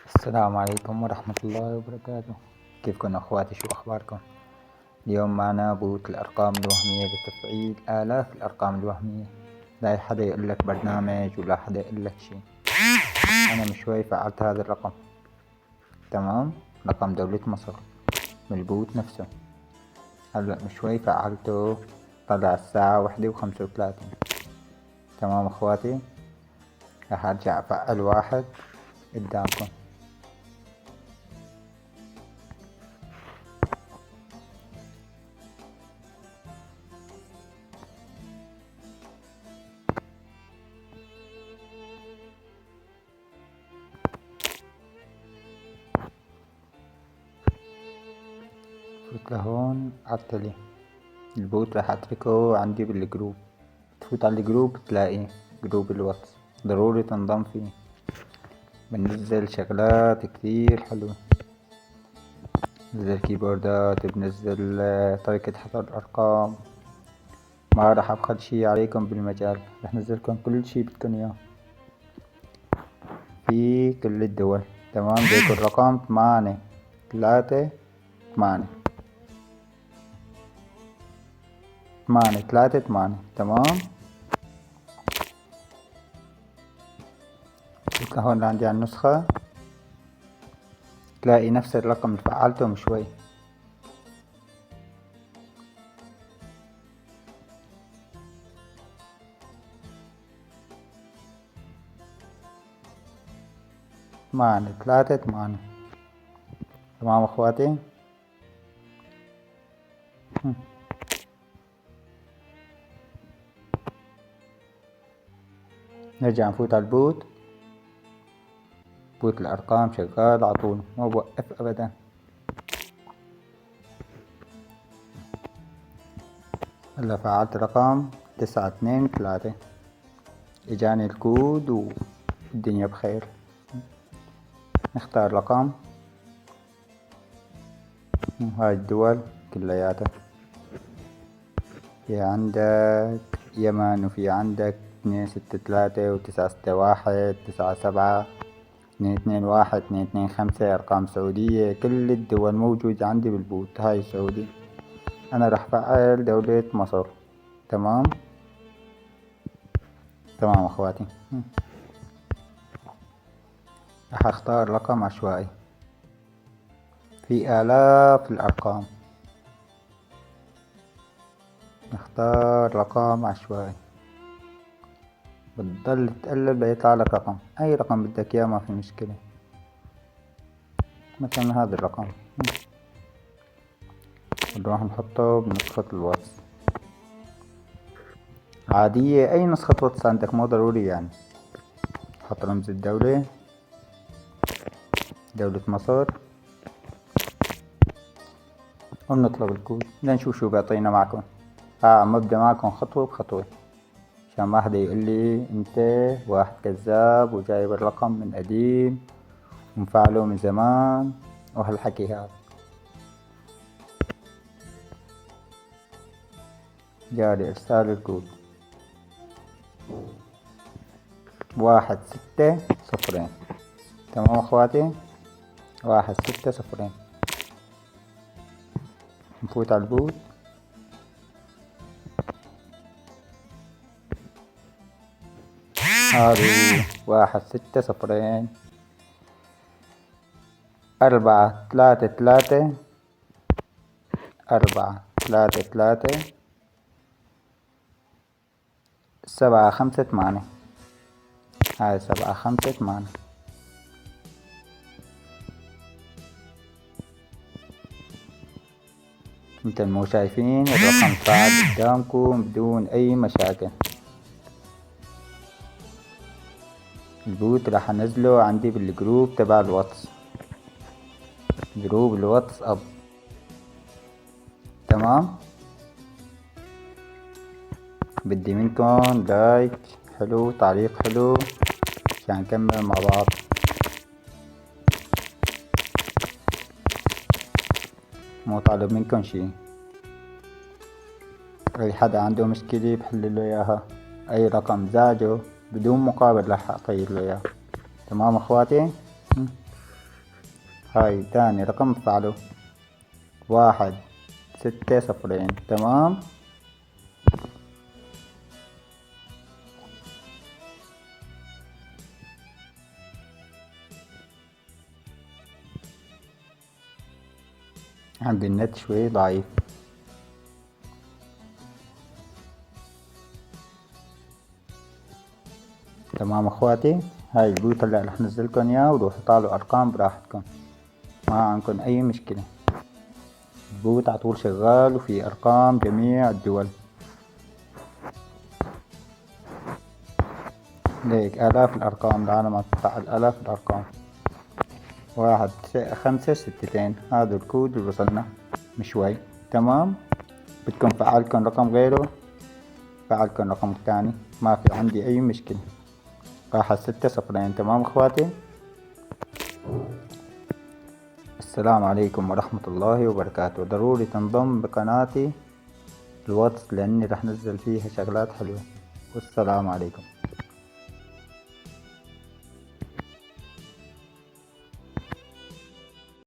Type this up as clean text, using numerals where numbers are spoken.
السلام عليكم ورحمة الله وبركاته. كيفكن أخواتي؟ شو أخباركم؟ اليوم معنا بوت الأرقام الوهمية لتفعيل آلاف الأرقام الوهمية. لا حدا يقولك برنامج ولا حدا يقولك شي. أنا من شوي فعلت هذا الرقم، تمام؟ رقم دولة مصر من البوت نفسه. هلأ من شوي فعلته، طلع الساعة 1:35. تمام أخواتي؟ راح أرجع أفعل واحد قدامكم. فوت لهون عالتلي. البوت راح اتركه عندي بالجروب، تفوت على الجروب تلاقي جروب الواتس، ضروري تنضم فيه. بننزل شغلات كتير حلوة، بنزل كيبوردات، بنزل طريقة حفظ الأرقام. ما راح أبخل شي عليكم بالمجال، راح نزلكم كل شي بدكن إياه في كل الدول. تمام؟ ديكو الرقم 838. تمام؟ هون عندي على النسخة تلاقي نفس الرقم اللي فعلته من شوي. ثمانية 3 8. تمام اخواتي؟ نرجع نفوت على البوت. بوت الأرقام شغال عطول، ما بوقف أبدا. هلا فعلت رقم 923، إجاني الكود والدنيا بخير. نختار رقم، هاي الدول كلياتها، في عندك يمن، وفي عندك 263 و961 9 7 221 225 أرقام سعودية. كل الدول موجودة عندي بالبوت. هاي سعودي، أنا راح فعل دولة مصر. تمام أخواتي. راح أختار رقم عشوائي في آلاف الأرقام. نختار رقم عشوائي، بتضل تقلب ليطلع لك رقم، أي رقم بدك إياه ما في مشكلة. مثلا هذا الرقم نروح نحطه بنسخة الواتس عادية، أي نسخة واتس عندك، مو ضروري يعني. نحط رمز الدولة، دولة مصر، ونطلب الكود لنشوف شو بيعطينا معكم. عم ببدأ معكم خطوة بخطوة عشان ما حدا يقولي انت واحد كذاب وجايب الرقم من قديم ومفعله من زمان وهالحكي هذا. جاري ارسال الكود 160. تمام اخواتي؟ 160. نفوت على البوت. هادو 160 433 433 758. هاي 758. مثل ما شايفين الرقم صعد قدامكم بدون اي مشاكل. البوت راح انزله عندي بالجروب تبع الواتس، جروب الواتس اب. تمام؟ بدي منكم لايك حلو، تعليق حلو عشان نكمل مع بعض. مو طالب منكم شي، اي حدا عنده مشكلة بحلله اياها، اي رقم زعجه بدون مقابل راح اعطيه له اياه. تمام اخواتي؟ هاي تاني رقم فعله 1 6 0. تمام. عندي النت شوي ضعيف. تمام اخواتي، هاي البوت اللي رح نزلكن اياه وروحوا طالعوا ارقام براحتكم، ما عندكن اي مشكلة. البوت عطول شغال وفي ارقام جميع الدول، ليك الاف الارقام، العالم عم تدفع الاف الارقام. 1 5 6 2 هذا الكود اللي وصلنا من شوي. تمام. بدكم فعلكن رقم غيره، فعلكن رقم تاني، ما في عندي اي مشكلة. 1 6 0. تمام اخواتي. السلام عليكم ورحمة الله وبركاته. ضروري تنضم بقناتي الواتس لاني رح نزل فيها شغلات حلوة. والسلام عليكم.